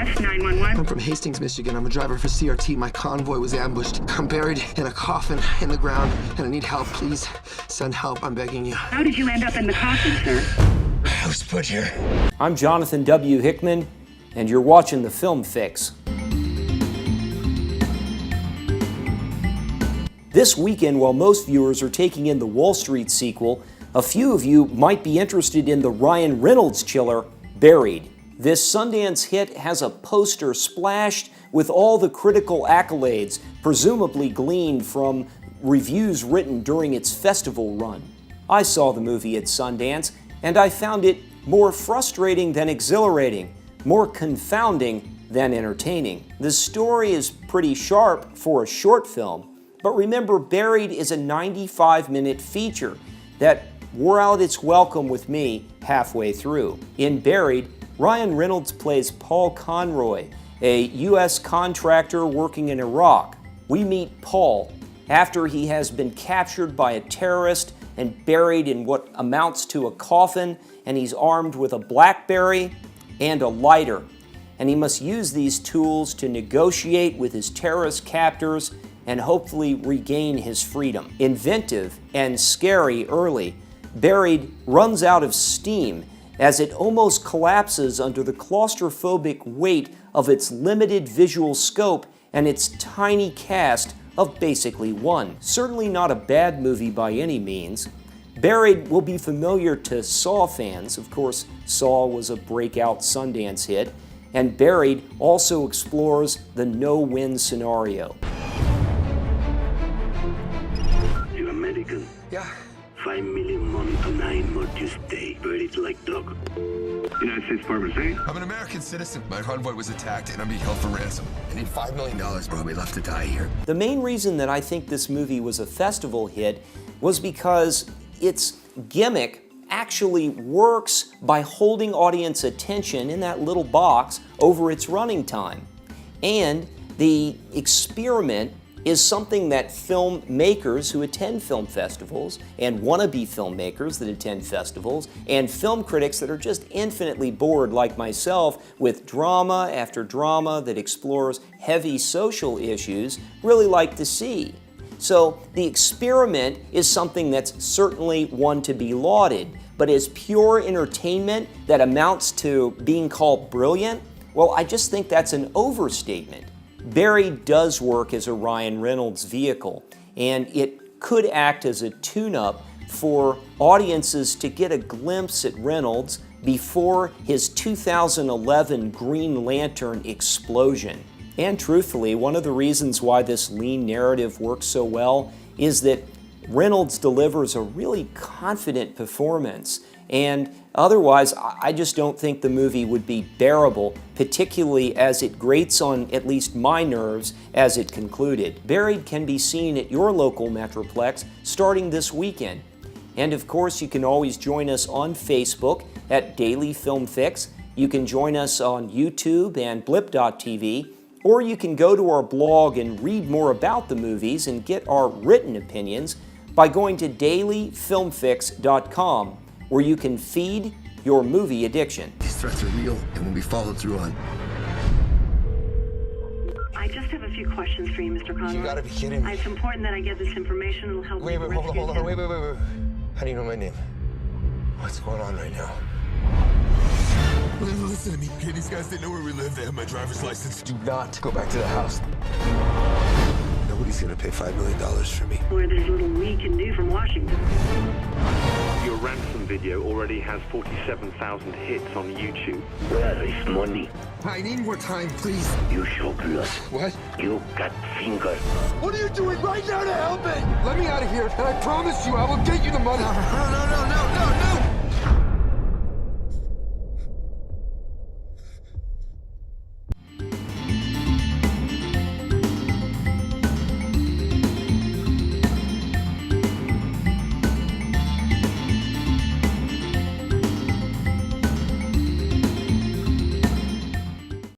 West 911. I'm from Hastings, Michigan. I'm a driver for CRT. My convoy was ambushed. I'm buried in a coffin in the ground, and I need help. Please send help. I'm begging you. How did you end up in the coffin, sir? I was put here. I'm Jonathan W. Hickman, and you're watching The Film Fix. This weekend, while most viewers are taking in the Wall Street sequel, a few of you might be interested in the Ryan Reynolds chiller, Buried. This Sundance hit has a poster splashed with all the critical accolades, presumably gleaned from reviews written during its festival run. I saw the movie at Sundance, and I found it more frustrating than exhilarating, more confounding than entertaining. The story is pretty sharp for a short film, but remember, Buried is a 95-minute feature that wore out its welcome with me halfway through. In Buried, Ryan Reynolds plays Paul Conroy, a U.S. contractor working in Iraq. We meet Paul after he has been captured by a terrorist and buried in what amounts to a coffin, and he's armed with a BlackBerry and a lighter. And he must use these tools to negotiate with his terrorist captors and hopefully regain his freedom. Inventive and scary early, Buried runs out of steam as it almost collapses under the claustrophobic weight of its limited visual scope and its tiny cast of basically one. Certainly not a bad movie by any means. Buried will be familiar to Saw fans. Of course, Saw was a breakout Sundance hit, and Buried also explores the no-win scenario. You American? Yeah. 5 million money to 9 more Tuesday. Buried like dog. United States Department of State? I'm an American citizen. My convoy was attacked and I'm being held for ransom. I need $5 million, bro. We left to die here. The main reason that I think this movie was a festival hit was because its gimmick actually works by holding audience attention in that little box over its running time. And the experiment is something that filmmakers who attend film festivals, and wannabe filmmakers that attend festivals, and film critics that are just infinitely bored like myself with drama after drama that explores heavy social issues really like to see. So the experiment is something that's certainly one to be lauded, but as pure entertainment that amounts to being called brilliant, well, I just think that's an overstatement. Buried does work as a Ryan Reynolds vehicle, and it could act as a tune-up for audiences to get a glimpse at Reynolds before his 2011 Green Lantern explosion. And truthfully, one of the reasons why this lean narrative works so well is that Reynolds delivers a really confident performance, and otherwise I just don't think the movie would be bearable, particularly as it grates on at least my nerves as it concluded. Buried can be seen at your local Metroplex starting this weekend. And of course, you can always join us on Facebook at Daily Film Fix. You can join us on YouTube and Blip.tv, or you can go to our blog and read more about the movies and get our written opinions by going to dailyfilmfix.com, where you can feed your movie addiction. These threats are real and will be followed through on. I just have a few questions for you, Mr. Conroy. You gotta be kidding me. It's important that I get this information. It'll help me Hold on. Wait. How do you know my name? What's going on right now? Listen to me, okay? These guys, they know where we live. They have my driver's license. Do not go back to the house. Nobody's gonna pay $5 million for me. Where there's little we can do from Washington. Your ransom video already has 47,000 hits on YouTube. Where is money? I need more time, please. You shopless. What? You got finger. What are you doing right now to help me? Let me out of here, and I promise you I will get you the money. No.